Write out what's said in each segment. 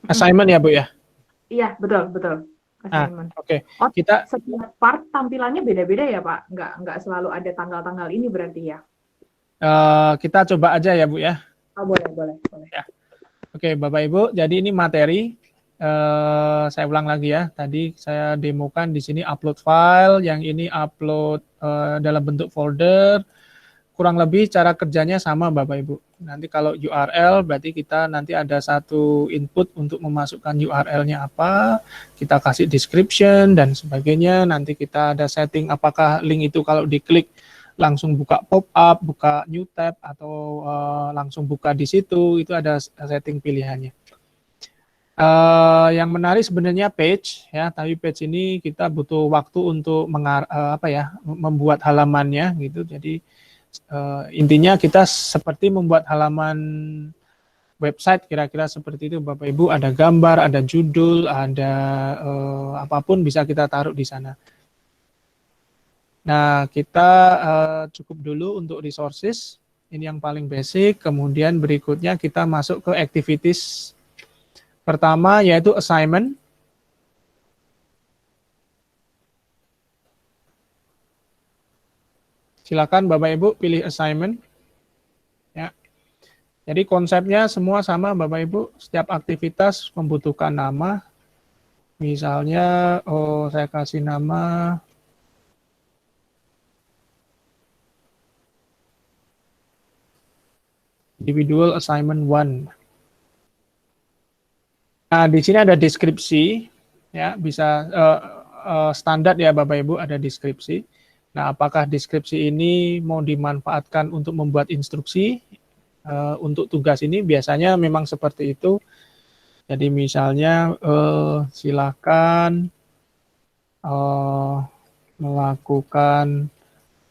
Assignment ya Bu ya? Iya, betul, betul. Assignment. Oke. Oh, Kita setiap part tampilannya beda-beda ya Pak? Nggak selalu ada tanggal-tanggal ini berarti ya? kita coba aja ya Bu ya. Oh, boleh, boleh, boleh. Ya. Oke, Bapak Ibu, jadi ini materi. Saya ulang lagi ya. Tadi saya demokan di sini upload file, yang ini upload dalam bentuk folder. Kurang lebih cara kerjanya sama Bapak Ibu. Nanti kalau URL berarti kita nanti ada satu input untuk memasukkan URL-nya apa, kita kasih description dan sebagainya. Nanti kita ada setting apakah link itu kalau diklik langsung buka pop-up, buka new tab, atau langsung buka di situ, itu ada setting pilihannya. Yang menarik sebenarnya page ya, tapi page ini kita butuh waktu untuk membuat halamannya gitu. Jadi intinya kita seperti membuat halaman website kira-kira seperti itu Bapak Ibu, ada gambar, ada judul, ada apapun bisa kita taruh di sana. Nah, kita cukup dulu untuk resources. Ini yang paling basic. Kemudian berikutnya kita masuk ke activities. Pertama yaitu assignment. Silakan Bapak Ibu pilih assignment. Ya. Jadi konsepnya semua sama Bapak Ibu. Setiap aktivitas membutuhkan nama. Misalnya, saya kasih nama individual assignment 1. Nah, di sini ada deskripsi, ya bisa standar ya Bapak Ibu, ada deskripsi. Nah, apakah deskripsi ini mau dimanfaatkan untuk membuat instruksi untuk tugas ini? Biasanya memang seperti itu. Jadi misalnya silakan melakukan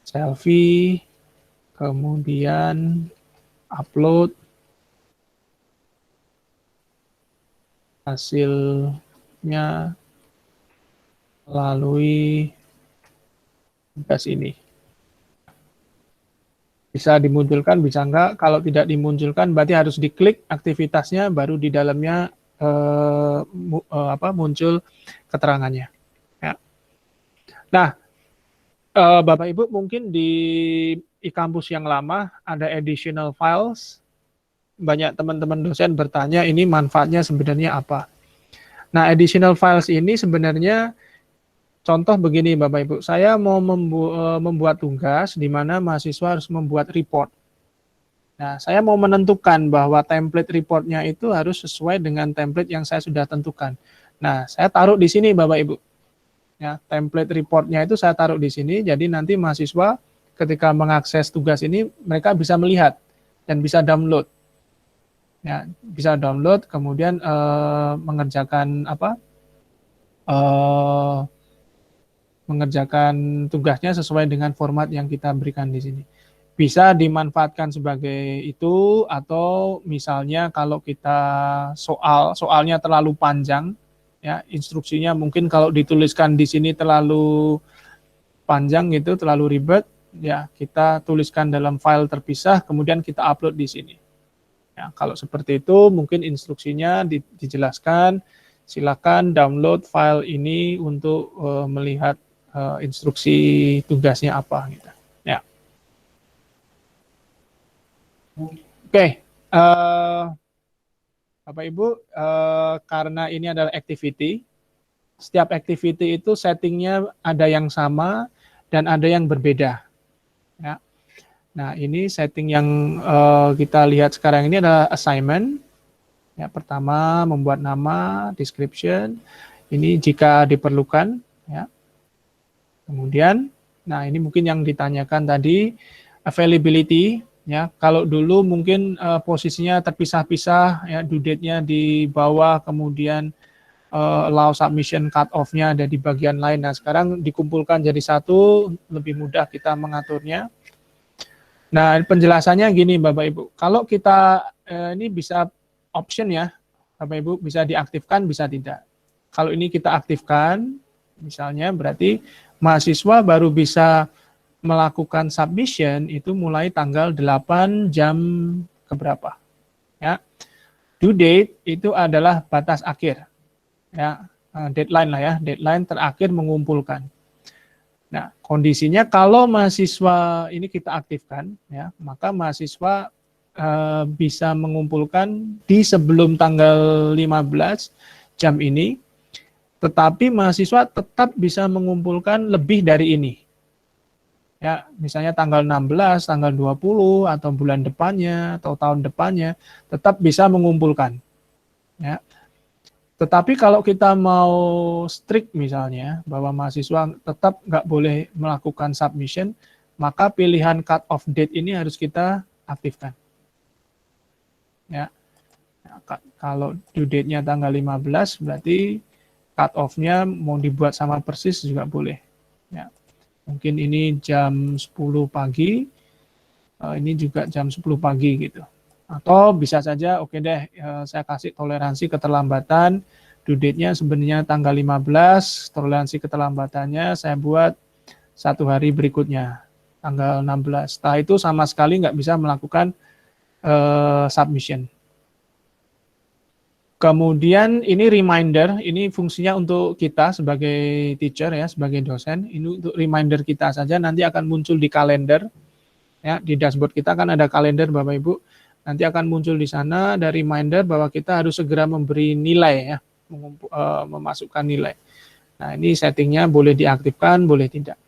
selfie, kemudian upload hasilnya melalui tugas ini. Bisa dimunculkan, bisa enggak. Kalau tidak dimunculkan, berarti harus diklik aktivitasnya, baru di dalamnya muncul keterangannya. Ya. Nah, Bapak Ibu mungkin di e-kampus yang lama ada additional files. Banyak teman-teman dosen bertanya ini manfaatnya sebenarnya apa. Nah, additional files ini sebenarnya contoh begini Bapak Ibu, saya mau membuat tugas di mana mahasiswa harus membuat report. Nah, saya mau menentukan bahwa template reportnya itu harus sesuai dengan template yang saya sudah tentukan. Nah, saya taruh di sini Bapak Ibu. Ya, template reportnya itu saya taruh di sini, jadi nanti mahasiswa ketika mengakses tugas ini mereka bisa melihat dan bisa download. Ya, bisa download kemudian mengerjakan mengerjakan tugasnya sesuai dengan format yang kita berikan di sini. Bisa dimanfaatkan sebagai itu, atau misalnya kalau kita soalnya terlalu panjang, ya instruksinya mungkin kalau dituliskan di sini terlalu panjang gitu, terlalu ribet, ya kita tuliskan dalam file terpisah, kemudian kita upload di sini. Ya, kalau seperti itu mungkin instruksinya dijelaskan, silakan download file ini untuk melihat instruksi tugasnya apa gitu. Ya. Oke, Bapak Ibu, karena ini adalah activity, setiap activity itu settingnya ada yang sama dan ada yang berbeda. Ya. Nah, ini setting yang kita lihat sekarang ini adalah assignment. Ya, pertama membuat nama, description. Ini jika diperlukan. Ya. Kemudian, nah ini mungkin yang ditanyakan tadi, availability. Ya, kalau dulu mungkin posisinya terpisah-pisah, ya, due date-nya di bawah, kemudian allow submission cut off-nya ada di bagian lain. Nah, sekarang dikumpulkan jadi satu, lebih mudah kita mengaturnya. Nah, penjelasannya gini Bapak Ibu, kalau kita ini bisa option ya, Bapak Ibu bisa diaktifkan, bisa tidak. Kalau ini kita aktifkan, misalnya berarti mahasiswa baru bisa melakukan submission itu mulai tanggal 8 jam keberapa. Ya. due date itu adalah batas akhir, ya, deadline lah ya, deadline terakhir mengumpulkan. Nah, kondisinya kalau mahasiswa ini kita aktifkan, ya, maka mahasiswa bisa mengumpulkan di sebelum tanggal 15 jam ini, tetapi mahasiswa tetap bisa mengumpulkan lebih dari ini. Ya, misalnya tanggal 16, tanggal 20, atau bulan depannya, atau tahun depannya, tetap bisa mengumpulkan. Ya. Tetapi kalau kita mau strict misalnya, bahwa mahasiswa tetap nggak boleh melakukan submission, maka pilihan cut off date ini harus kita aktifkan. Ya. Kalau due date-nya tanggal 15, berarti cut off-nya mau dibuat sama persis juga boleh. Ya. Mungkin ini jam 10 pagi, ini juga jam 10 pagi gitu. Atau bisa saja, oke deh, saya kasih toleransi keterlambatan, due date-nya sebenarnya tanggal 15, toleransi keterlambatannya saya buat 1 hari berikutnya, tanggal 16. Setelah itu sama sekali nggak bisa melakukan submission. Kemudian ini reminder, ini fungsinya untuk kita sebagai teacher ya, sebagai dosen. Ini untuk reminder kita saja, nanti akan muncul di kalender. Ya, di dashboard kita kan ada kalender Bapak Ibu. Nanti akan muncul di sana ada reminder bahwa kita harus segera memberi nilai ya, memasukkan nilai. Nah, ini settingnya boleh diaktifkan, boleh tidak.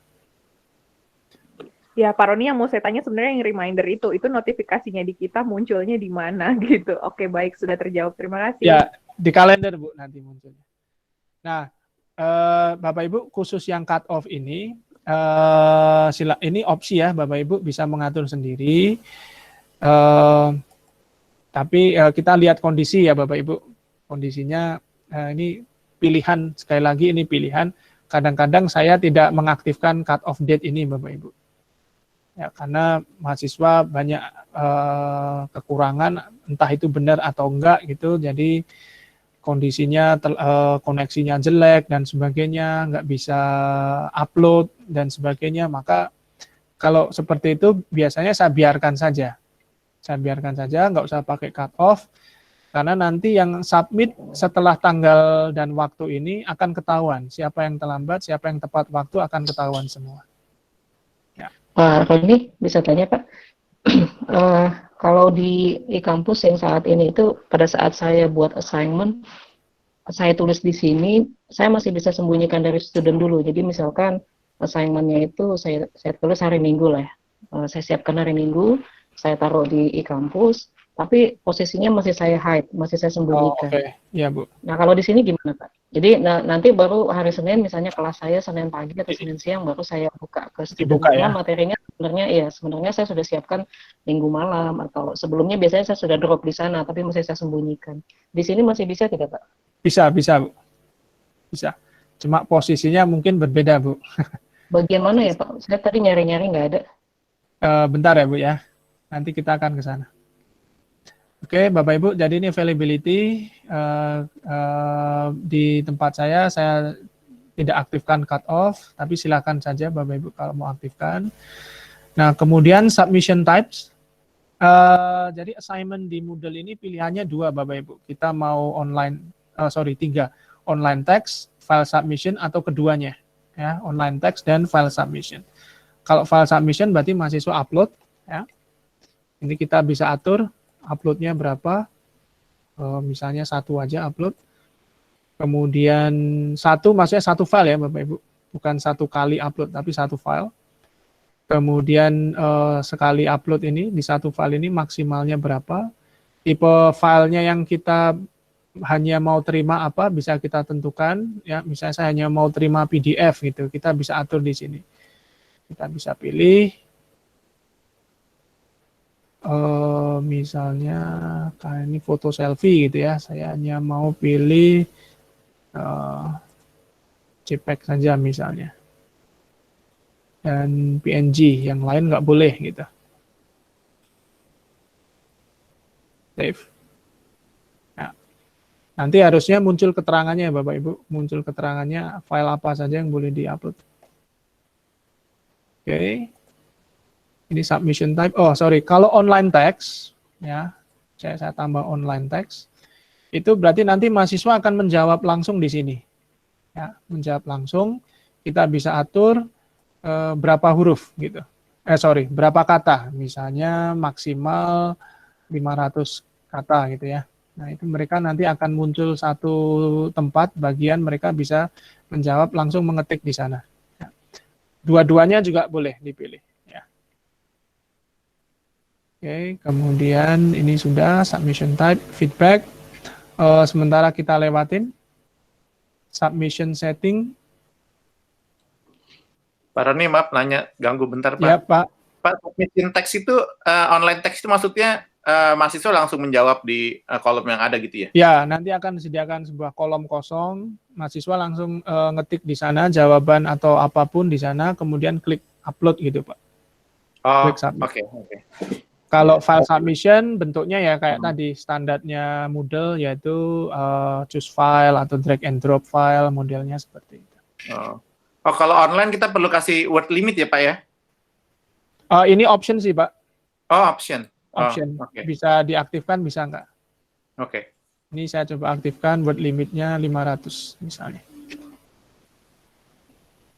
Ya, Pak Roni, yang mau saya tanya sebenarnya yang reminder itu notifikasinya di kita munculnya di mana gitu. Oke, baik, sudah terjawab. Terima kasih. Ya, di kalender Bu nanti munculnya. Nah, Bapak Ibu khusus yang cut off ini, ini opsi ya, Bapak Ibu bisa mengatur sendiri. Tapi kita lihat kondisi ya Bapak Ibu. Kondisinya ini pilihan, sekali lagi ini pilihan. Kadang-kadang saya tidak mengaktifkan cut off date ini Bapak Ibu. Ya, karena mahasiswa banyak kekurangan, entah itu benar atau enggak gitu. Jadi kondisinya koneksinya jelek dan sebagainya, nggak bisa upload dan sebagainya. Maka kalau seperti itu biasanya saya biarkan saja. Saya biarkan saja, nggak usah pakai cut off. Karena nanti yang submit setelah tanggal dan waktu ini akan ketahuan. Siapa yang terlambat, siapa yang tepat waktu akan ketahuan semua. Pak Roni, bisa tanya Pak, kalau di e-kampus yang saat ini itu pada saat saya buat assignment, saya tulis di sini, saya masih bisa sembunyikan dari student dulu. Jadi misalkan assignment-nya itu saya tulis hari Minggu lah ya, saya siapkan hari Minggu, saya taruh di e-kampus, tapi posisinya masih saya hide, masih saya sembunyikan. Oh, oke. Ya Bu. Nah kalau di sini gimana Pak? Jadi nanti baru hari Senin, misalnya kelas saya Senin pagi atau Senin siang baru saya buka ke student. Karena materinya sebenarnya saya sudah siapkan Minggu malam atau sebelumnya biasanya saya sudah drop di sana, tapi masih saya sembunyikan. Di sini masih bisa tidak Pak? Bisa Bu. Bisa. Cuma posisinya mungkin berbeda Bu. Bagian mana ya Pak? Saya tadi nyari-nyari nggak ada. Bentar ya Bu ya. Nanti kita akan ke sana. Oke, Bapak Ibu, jadi ini availability di tempat saya tidak aktifkan cut off, tapi silakan saja Bapak Ibu kalau mau aktifkan. Nah, kemudian submission types. Jadi assignment di Moodle ini pilihannya 2 Bapak Ibu. Kita mau tiga. Online text, file submission, atau keduanya. Ya, online text dan file submission. Kalau file submission berarti mahasiswa upload. Ya. Ini kita bisa atur. Uploadnya berapa, misalnya 1 aja upload, kemudian maksudnya 1 file ya Bapak Ibu, bukan 1 kali upload tapi 1 file, kemudian sekali upload ini di 1 file ini maksimalnya berapa, tipe filenya yang kita hanya mau terima apa bisa kita tentukan ya, misalnya saya hanya mau terima PDF gitu, kita bisa atur di sini, kita bisa pilih. Misalnya kayak ini foto selfie gitu ya, saya hanya mau pilih JPEG saja misalnya, dan PNG, yang lain nggak boleh gitu. Save. Nah, nanti harusnya muncul keterangannya Bapak Ibu, muncul keterangannya file apa saja yang boleh diupload. Oke. Ini submission type. Oh, sorry. Kalau online text, ya, saya tambah online text. itu berarti nanti mahasiswa akan menjawab langsung di sini. Ya, menjawab langsung, kita bisa atur berapa huruf gitu. Berapa kata. Misalnya maksimal 500 kata gitu ya. Nah, itu mereka nanti akan muncul satu tempat bagian mereka bisa menjawab langsung mengetik di sana. Ya. Dua-duanya juga boleh dipilih. Ya. Oke, kemudian ini sudah submission type, feedback. Sementara kita lewatin submission setting. Pak Roni, maaf nanya, ganggu bentar Pak. Ya, Pak. Pak, submission text itu, online text itu maksudnya mahasiswa langsung menjawab di kolom yang ada gitu ya? Ya, nanti akan disediakan sebuah kolom kosong, mahasiswa langsung ngetik di sana jawaban atau apapun di sana, kemudian klik upload gitu, Pak. Oh, Klik submit. oke. Kalau file submission bentuknya ya kayak tadi standarnya Moodle, yaitu choose file atau drag and drop file, modelnya seperti itu. Oh, kalau online kita perlu kasih word limit ya Pak ya? Ini option sih, Pak. Oh, option. Option. Oke. Bisa diaktifkan, bisa enggak? Oke. Ini saya coba aktifkan word limitnya 500 misalnya.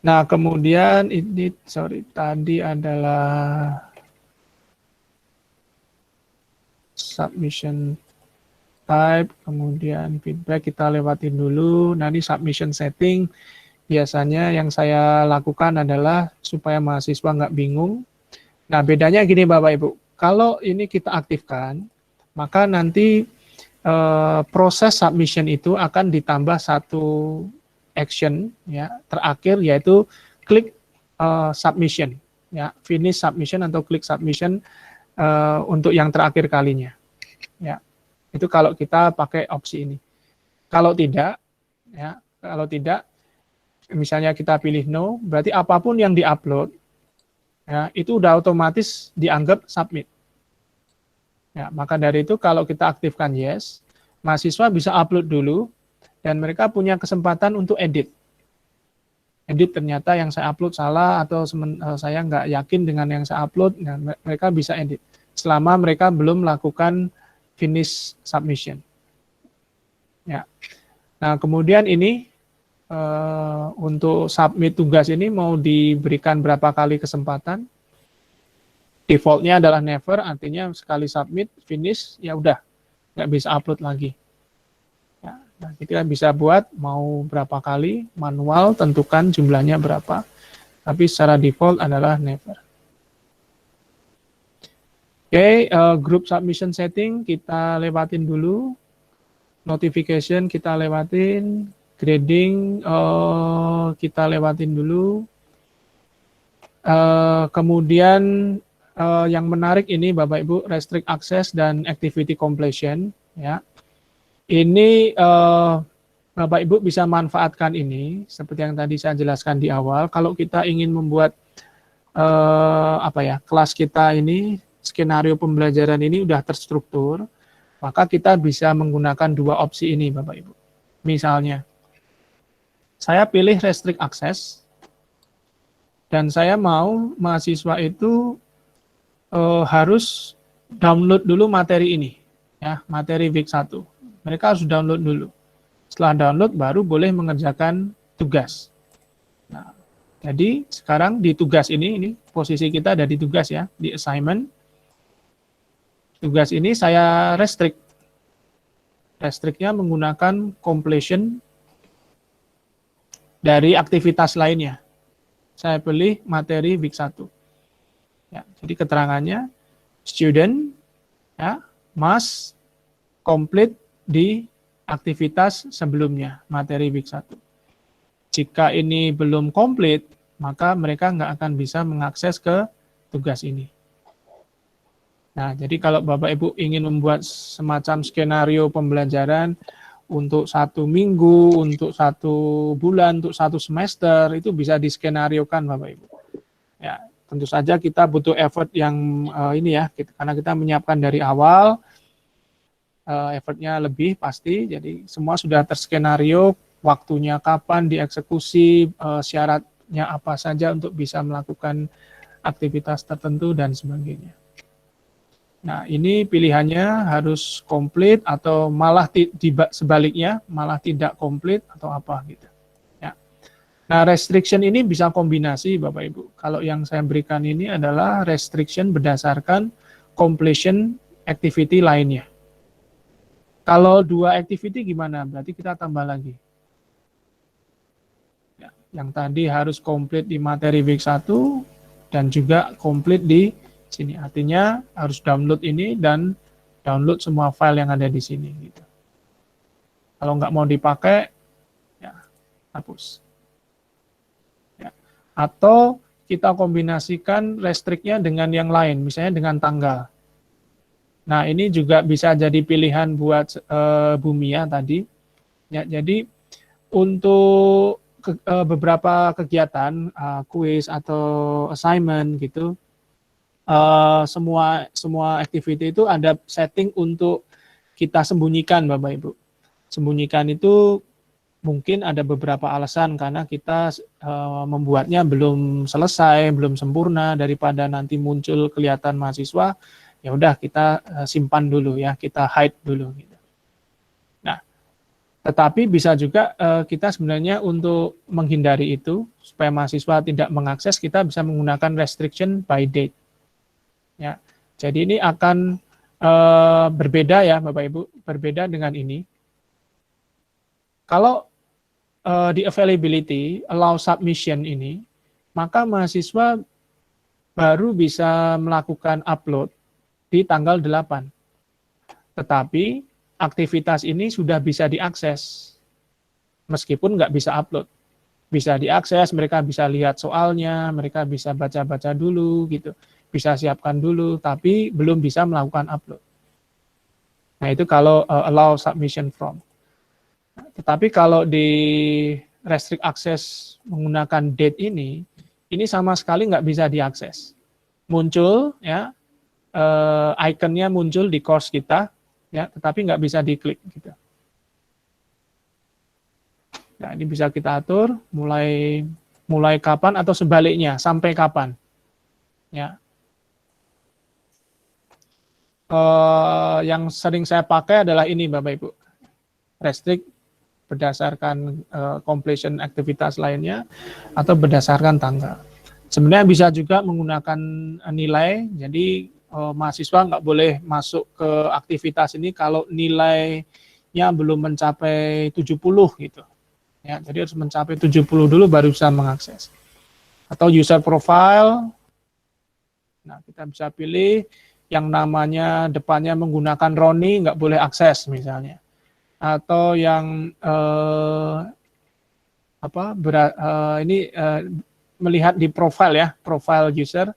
Nah, kemudian ini, tadi adalah submission type, kemudian feedback kita lewatin dulu. Nah, ini submission setting. Biasanya yang saya lakukan adalah supaya mahasiswa nggak bingung. Nah, bedanya gini Bapak Ibu. Kalau ini kita aktifkan, maka nanti proses submission itu akan ditambah satu action ya terakhir, yaitu klik submission ya, finish submission atau klik submission untuk yang terakhir kalinya ya. Itu kalau kita pakai opsi ini. Kalau tidak misalnya kita pilih no, berarti apapun yang diupload ya itu udah otomatis dianggap submit. Ya, maka dari itu kalau kita aktifkan yes, mahasiswa bisa upload dulu dan mereka punya kesempatan untuk edit. Edit ternyata yang saya upload salah atau saya nggak yakin dengan yang saya upload, nah, mereka bisa edit selama mereka belum melakukan finish submission. Ya. Nah, kemudian ini untuk submit tugas ini mau diberikan berapa kali kesempatan? Defaultnya adalah never, artinya sekali submit, finish, ya udah, nggak bisa upload lagi. Ya, nah, kita bisa buat mau berapa kali, manual, tentukan jumlahnya berapa, tapi secara default adalah never. Oke, group submission setting kita lewatin dulu, notification kita lewatin, grading kita lewatin dulu, kemudian yang menarik ini Bapak Ibu, restrict access dan activity completion ya. Ini Bapak Ibu bisa manfaatkan ini seperti yang tadi saya jelaskan di awal. Kalau kita ingin membuat kelas kita ini, skenario pembelajaran ini udah terstruktur, maka kita bisa menggunakan dua opsi ini Bapak Ibu. Misalnya saya pilih restrict access dan saya mau mahasiswa itu harus download dulu materi ini, ya, materi week 1. Mereka harus download dulu. Setelah download baru boleh mengerjakan tugas. Nah, jadi sekarang di tugas ini posisi kita ada di tugas ya, di assignment. Tugas ini saya restrict. Restrictnya menggunakan completion dari aktivitas lainnya. Saya pilih materi week 1. Ya, jadi keterangannya student ya, must complete di aktivitas sebelumnya, materi week 1. Jika ini belum komplit, maka mereka nggak akan bisa mengakses ke tugas ini. Nah, jadi kalau Bapak Ibu ingin membuat semacam skenario pembelajaran untuk 1 minggu, untuk 1 bulan, untuk 1 semester, itu bisa diskenariokan Bapak Ibu. Ya, tentu saja kita butuh effort yang karena kita menyiapkan dari awal, effortnya lebih pasti, jadi semua sudah terskenario, waktunya kapan dieksekusi, syaratnya apa saja untuk bisa melakukan aktivitas tertentu dan sebagainya. Nah, ini pilihannya harus komplit atau malah sebaliknya, malah tidak komplit atau apa gitu. Ya. Nah, restriction ini bisa kombinasi Bapak Ibu. Kalau yang saya berikan ini adalah restriction berdasarkan completion activity lainnya. Kalau 2 activity gimana? Berarti kita tambah lagi. Ya, yang tadi harus komplit di materi week 1 dan juga komplit di sini. Artinya harus download ini dan download semua file yang ada di sini gitu. Kalau nggak mau dipakai, ya hapus. Ya. Atau kita kombinasikan restriknya dengan yang lain, misalnya dengan tanggal. Nah, ini juga bisa jadi pilihan buat Bumia tadi. Ya, jadi untuk beberapa kegiatan, kuis atau assignment gitu, semua activity itu ada setting untuk kita sembunyikan Bapak Ibu. Sembunyikan itu mungkin ada beberapa alasan karena kita membuatnya belum selesai, belum sempurna, daripada nanti muncul kelihatan mahasiswa, ya udah kita simpan dulu ya, kita hide dulu gitu. Nah, tetapi bisa juga kita sebenarnya untuk menghindari itu supaya mahasiswa tidak mengakses, kita bisa menggunakan restriction by date. Ya, jadi ini akan berbeda ya Bapak Ibu, berbeda dengan ini. Kalau di availability, allow submission ini, maka mahasiswa baru bisa melakukan upload di tanggal 8. Tetapi aktivitas ini sudah bisa diakses, meskipun nggak bisa upload. Bisa diakses, mereka bisa lihat soalnya, mereka bisa baca-baca dulu, gitu, bisa siapkan dulu, tapi belum bisa melakukan upload. Nah, itu kalau allow submission from. Tetapi kalau di restrict access menggunakan date ini sama sekali nggak bisa diakses. Muncul, ya, ikonnya muncul di course kita, ya, tetapi nggak bisa diklik gitu. Nah, ini bisa kita atur mulai kapan atau sebaliknya, sampai kapan. Ya. Yang sering saya pakai adalah ini Bapak Ibu. Restrict berdasarkan completion aktivitas lainnya atau berdasarkan tanggal. Sebenarnya bisa juga menggunakan nilai, jadi mahasiswa nggak boleh masuk ke aktivitas ini kalau nilainya belum mencapai 70 gitu. Ya, jadi harus mencapai 70 dulu baru bisa mengakses. Atau user profile, nah kita bisa pilih yang namanya depannya menggunakan Roni nggak boleh akses misalnya. Atau yang melihat di profile ya, profile user,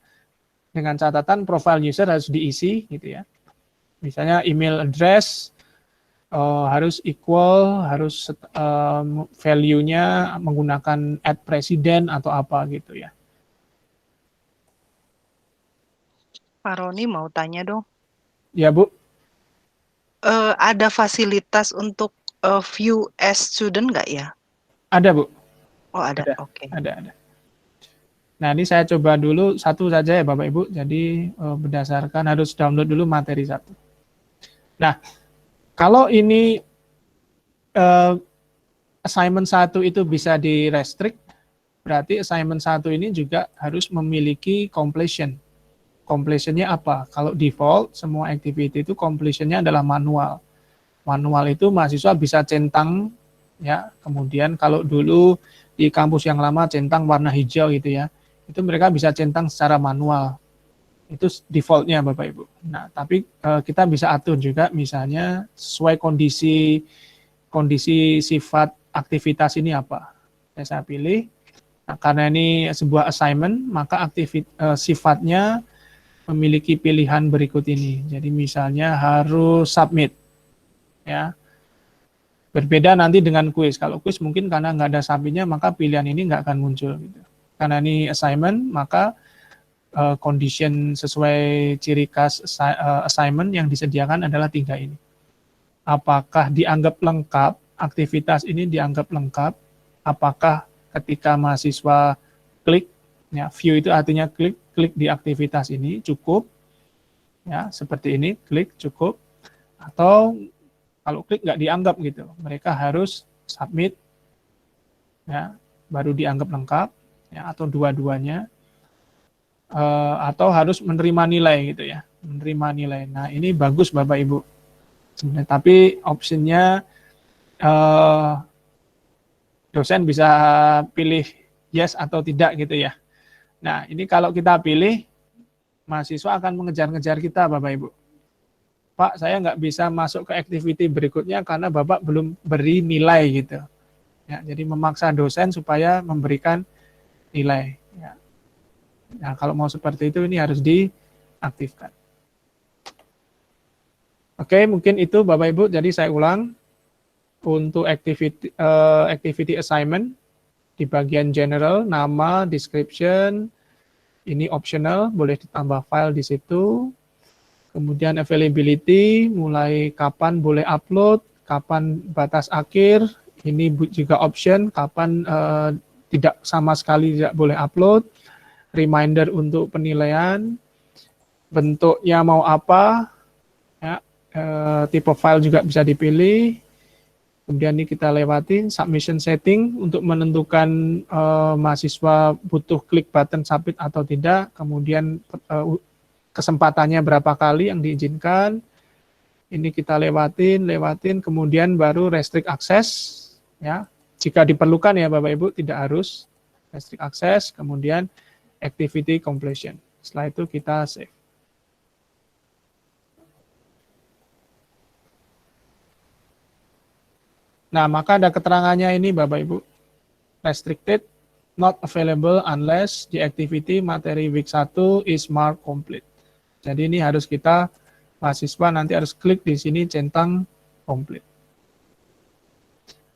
dengan catatan profile user harus diisi gitu ya. Misalnya email address harus equal, harus value-nya menggunakan @president atau apa gitu ya. Pak Roni mau tanya dong. Ya Bu. Ada fasilitas untuk view as student nggak ya? Ada Bu. Oh ada. Oke. Ada. Nah, ini saya coba dulu satu saja ya Bapak Ibu. Jadi berdasarkan harus download dulu materi 1. Nah, kalau ini assignment 1 itu bisa di-restrict, berarti assignment 1 ini juga harus memiliki completion. Completion-nya apa? Kalau default, semua activity itu completion-nya adalah manual. Manual itu mahasiswa bisa centang, ya. Kemudian kalau dulu di kampus yang lama centang warna hijau gitu ya, itu mereka bisa centang secara manual. Itu default-nya Bapak Ibu. Nah, tapi kita bisa atur juga misalnya sesuai kondisi sifat aktivitas ini apa. Saya pilih, nah, karena ini sebuah assignment, maka sifatnya memiliki pilihan berikut ini. Jadi misalnya harus submit. Ya. Berbeda nanti dengan kuis. Kalau kuis mungkin karena nggak ada submitnya, maka pilihan ini nggak akan muncul. Gitu. Karena ini assignment, maka condition sesuai ciri khas assignment yang disediakan adalah 3 ini. Apakah dianggap lengkap, aktivitas ini dianggap lengkap, apakah ketika mahasiswa klik, ya, view itu artinya klik di aktivitas ini cukup, Ya, seperti ini, klik cukup. Atau kalau klik nggak dianggap gitu, mereka harus submit, ya, baru dianggap lengkap, ya, atau dua-duanya, atau harus menerima nilai gitu ya, menerima nilai. Nah ini bagus Bapak Ibu. Sebenarnya, tapi optionnya dosen bisa pilih yes atau tidak gitu ya. Nah ini kalau kita pilih, mahasiswa akan mengejar-ngejar kita Bapak Ibu. Pak, saya nggak bisa masuk ke activity berikutnya karena Bapak belum beri nilai gitu. Ya, jadi memaksa dosen supaya memberikan nilai. Ya. Nah, kalau mau seperti itu ini harus diaktifkan. Oke, mungkin itu Bapak Ibu. Jadi saya ulang untuk activity assignment di bagian general, nama, description, ini optional, boleh ditambah file di situ. Kemudian availability, mulai kapan boleh upload, kapan batas akhir, ini juga option, kapan tidak sama sekali tidak boleh upload, reminder untuk penilaian, bentuknya mau apa, ya, tipe file juga bisa dipilih. Kemudian ini kita lewatin submission setting untuk menentukan mahasiswa butuh klik button submit atau tidak, kemudian kesempatannya berapa kali yang diizinkan, ini kita lewatin, kemudian baru restrict access, ya, jika diperlukan ya Bapak Ibu, tidak harus restrict access, kemudian activity completion, setelah itu kita save. Nah, maka ada keterangannya ini Bapak Ibu, restricted, not available unless the activity materi week 1 is marked complete. Jadi ini harus kita, mahasiswa nanti harus klik di sini centang complete.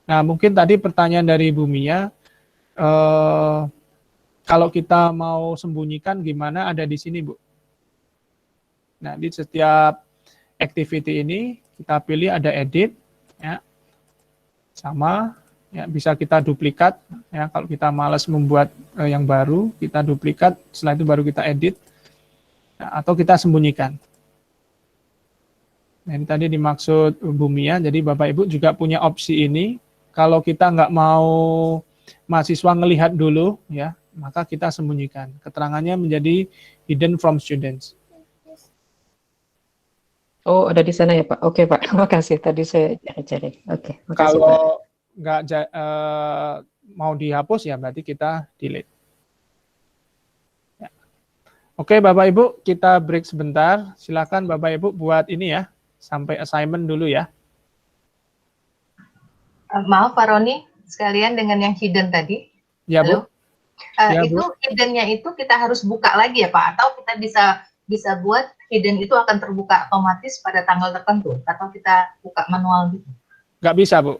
Nah, mungkin tadi pertanyaan dari Bu Mia, kalau kita mau sembunyikan gimana, ada di sini Bu. Nah, di setiap activity ini kita pilih ada edit, ya, sama, ya, bisa kita duplikat, ya, kalau kita malas membuat yang baru, kita duplikat, setelah itu baru kita edit, ya, atau kita sembunyikan. Nah, ini tadi dimaksud Bu Mia, jadi Bapak Ibu juga punya opsi ini, kalau kita nggak mau mahasiswa ngelihat dulu, ya, maka kita sembunyikan. Keterangannya menjadi hidden from students. Oh, ada di sana ya Pak. Oke Pak, terima kasih. Tadi saya cari-cari. Oke, makasih Pak. Kalau nggak mau dihapus ya berarti kita delete. Ya. Oke Bapak Ibu, kita break sebentar. Silakan Bapak Ibu buat ini ya, sampai assignment dulu ya. Maaf Pak Roni, sekalian dengan yang hidden tadi. Ya Bu. Halo. Itu hidden-nya itu kita harus buka lagi ya Pak, atau kita bisa buat hidden itu akan terbuka otomatis pada tanggal tertentu, atau kita buka manual gitu? Nggak bisa Bu,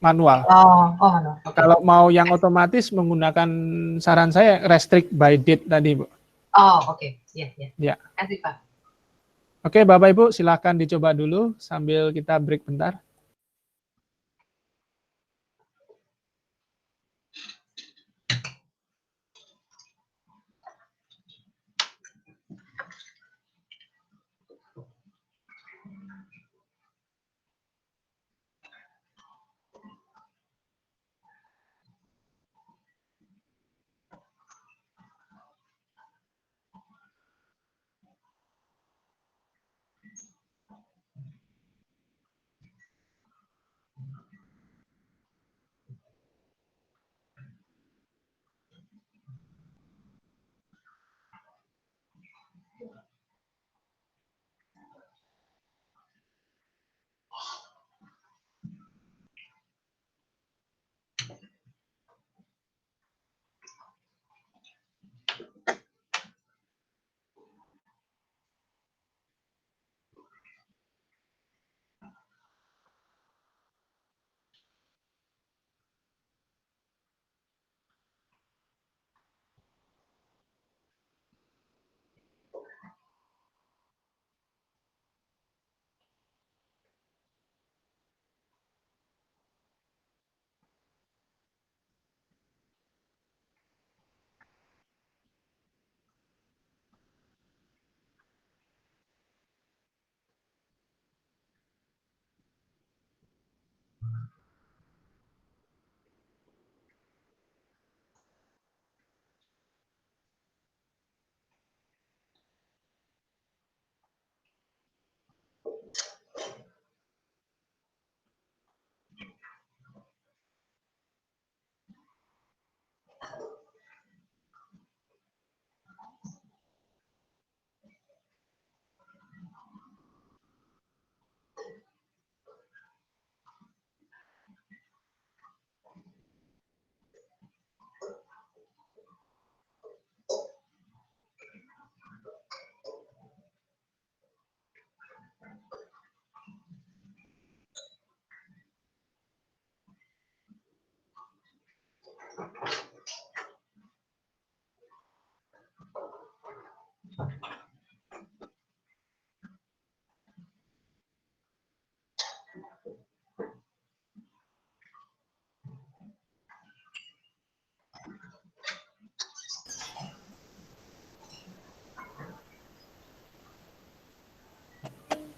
manual. Oh manual. Okay. Kalau mau yang otomatis menggunakan saran saya restrict by date tadi Bu. Oh oke, ya. Ya. Terima kasih Pak. Oke Bapak Ibu, silakan dicoba dulu sambil kita break bentar.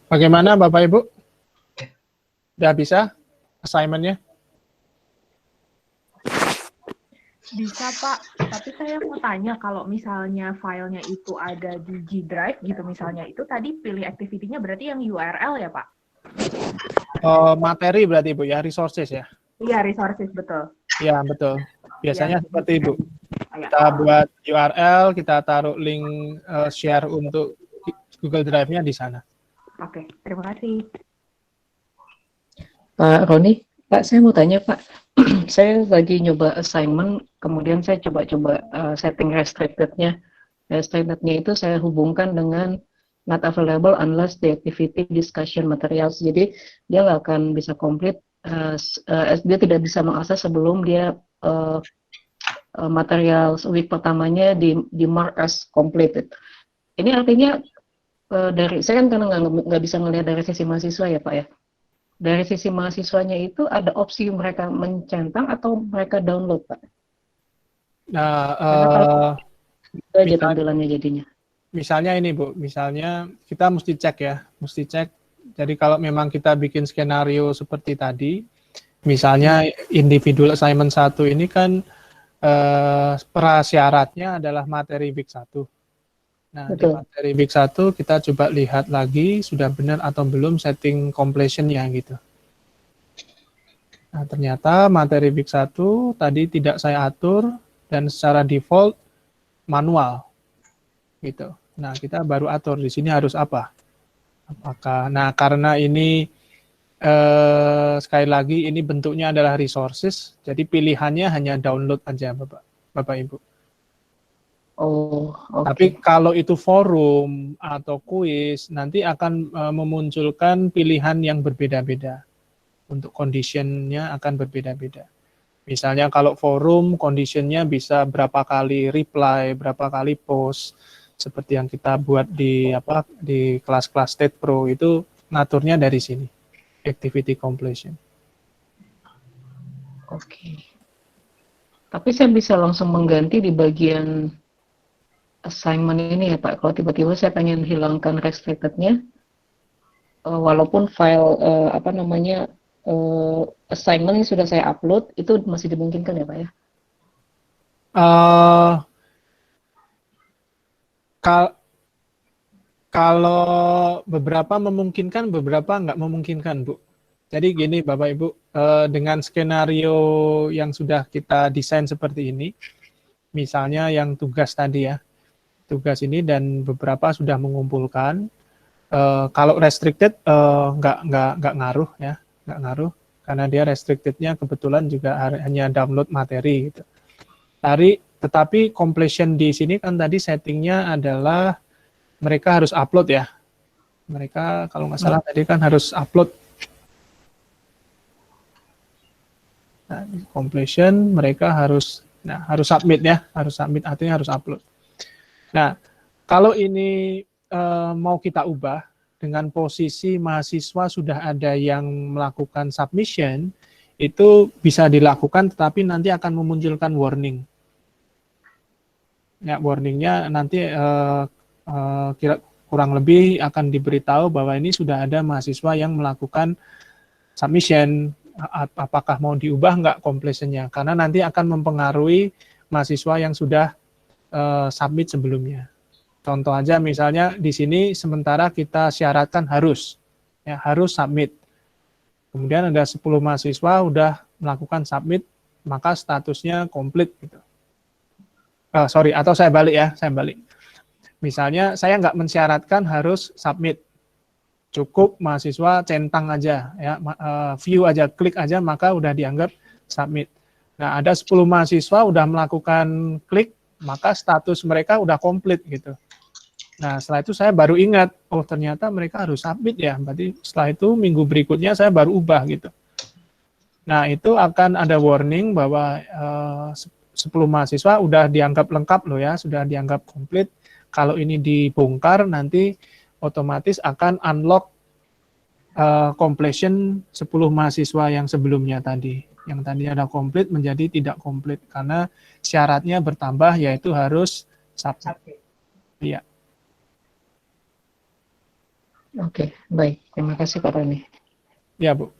Bagaimana Bapak Ibu? Udah bisa assignment-nya? Bisa Pak, tapi saya mau tanya kalau misalnya filenya itu ada di G Drive gitu misalnya, itu tadi pilih activity-nya berarti yang URL ya Pak? Materi berarti Bu ya, resources ya? Iya, resources, betul. Iya, betul. Biasanya Ya. seperti itu. Ya. Kita buat URL, kita taruh link share untuk Google Drive-nya di sana. Oke, terima kasih. Pak Roni, Pak, saya mau tanya Pak, saya lagi nyoba assignment, kemudian saya coba-coba setting restricted-nya. Restricted-nya itu saya hubungkan dengan not available unless the activity discussion materials. Jadi dia nggak akan bisa complete, dia tidak bisa mengakses sebelum dia material week pertamanya di mark as completed. Ini artinya dari saya kan karena nggak bisa ngelihat dari sisi mahasiswa ya Pak ya. Dari sisi mahasiswanya itu ada opsi mereka mencentang atau mereka download Pak? Nah, Itu aja tampilannya jadinya. misalnya ini Bu, misalnya kita mesti cek ya, mesti cek. Jadi kalau memang kita bikin skenario seperti tadi, misalnya individual assignment 1 ini kan prasyaratnya adalah materi week 1. Nah, di Betul. materi week 1 kita coba lihat lagi sudah benar atau belum setting completion-nya gitu. Nah, ternyata materi week 1 tadi tidak saya atur dan secara default manual gitu. Nah, kita baru atur di sini harus apa? Apakah karena ini sekali lagi ini bentuknya adalah resources, jadi pilihannya hanya download aja Bapak Ibu. Oh, oke. Tapi kalau itu forum atau kuis, nanti akan memunculkan pilihan yang berbeda-beda. Untuk condition-nya akan berbeda-beda. Misalnya kalau forum, condition-nya bisa berapa kali reply, berapa kali post, seperti yang kita buat di kelas-kelas State Pro, itu ngaturnya dari sini, activity completion. Oke. Tapi saya bisa langsung mengganti di bagian assignment ini ya Pak, kalau tiba-tiba saya pengen hilangkan restricted-nya, walaupun file assignment yang sudah saya upload itu masih dimungkinkan ya Pak ya? Kalau beberapa memungkinkan, beberapa nggak memungkinkan Bu. Jadi gini Bapak Ibu, dengan skenario yang sudah kita desain seperti ini, misalnya yang tugas tadi ya, tugas ini dan beberapa sudah mengumpulkan. Kalau restricted nggak ngaruh ya, nggak ngaruh karena dia restricted-nya kebetulan juga hanya download materi gitu. Tetapi completion di sini kan tadi settingnya adalah mereka harus upload ya. Mereka kalau nggak salah tadi kan harus upload. Nah, completion mereka harus submit ya, harus submit artinya harus upload. Nah, kalau ini mau kita ubah dengan posisi mahasiswa sudah ada yang melakukan submission, itu bisa dilakukan tetapi nanti akan memunculkan warning. Ya, warningnya nanti kurang lebih akan diberitahu bahwa ini sudah ada mahasiswa yang melakukan submission. Apakah mau diubah nggak completion-nya? Karena nanti akan mempengaruhi mahasiswa yang sudah submit sebelumnya. Contoh aja misalnya di sini sementara kita syaratkan harus submit. Kemudian ada 10 mahasiswa udah melakukan submit, maka statusnya komplit gitu. Atau saya balik. Misalnya saya nggak mensyaratkan harus submit. Cukup mahasiswa centang aja ya, view aja, klik aja maka udah dianggap submit. Nah, ada 10 mahasiswa udah melakukan klik, maka status mereka udah komplit gitu. Nah, setelah itu saya baru ingat, oh ternyata mereka harus submit ya. Berarti setelah itu minggu berikutnya saya baru ubah gitu. Nah, itu akan ada warning bahwa 10 mahasiswa udah dianggap lengkap loh ya, sudah dianggap komplit. Kalau ini dibongkar nanti otomatis akan unlock completion 10 mahasiswa yang sebelumnya tadi. Yang tadi ada komplit menjadi tidak komplit karena syaratnya bertambah yaitu harus submit. Iya. Oke, baik. Terima kasih Pak Roni. Ya, Bu.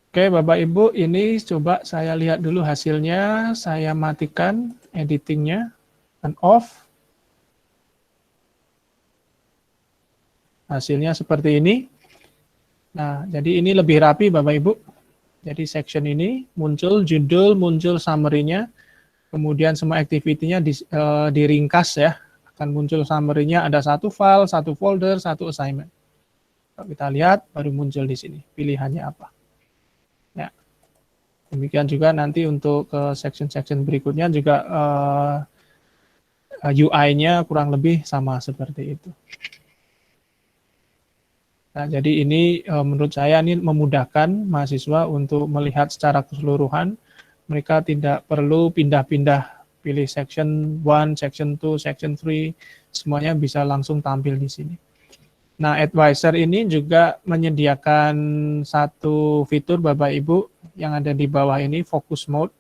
Oke, Bapak Ibu, ini coba saya lihat dulu hasilnya. Saya matikan editingnya, and off. Hasilnya seperti ini. Nah, jadi ini lebih rapi Bapak Ibu. Jadi section ini muncul judul, muncul summary-nya, kemudian semua activity-nya diringkas ya. Akan muncul summary-nya, ada satu file, satu folder, satu assignment. Kalau kita lihat, baru muncul di sini. Pilihannya apa. Ya. Demikian juga nanti untuk ke section-section berikutnya juga UI-nya kurang lebih sama seperti itu. Nah, jadi ini menurut saya ini memudahkan mahasiswa untuk melihat secara keseluruhan. Mereka tidak perlu pindah-pindah pilih section 1, section 2, section 3, semuanya bisa langsung tampil di sini. Nah, advisor ini juga menyediakan satu fitur Bapak Ibu yang ada di bawah ini, focus mode.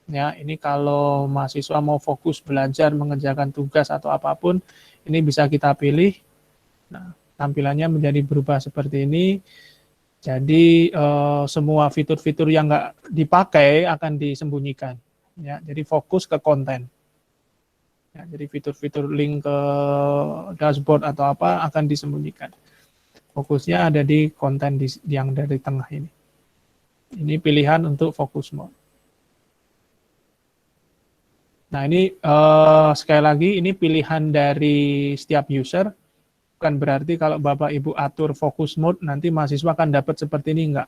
Ya, ini kalau mahasiswa mau fokus belajar, mengerjakan tugas atau apapun, ini bisa kita pilih. Nah, tampilannya menjadi berubah seperti ini. Jadi semua fitur-fitur yang nggak dipakai akan disembunyikan. Ya, jadi fokus ke konten. Ya, jadi fitur-fitur link ke dashboard atau apa akan disembunyikan. Fokusnya ada di konten yang dari tengah ini. Ini pilihan untuk fokus mode. Nah, ini sekali lagi ini pilihan dari setiap user. Bukan berarti kalau Bapak Ibu atur fokus mode nanti mahasiswa akan dapat seperti ini, enggak.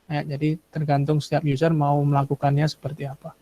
Ya, jadi tergantung setiap user mau melakukannya seperti apa.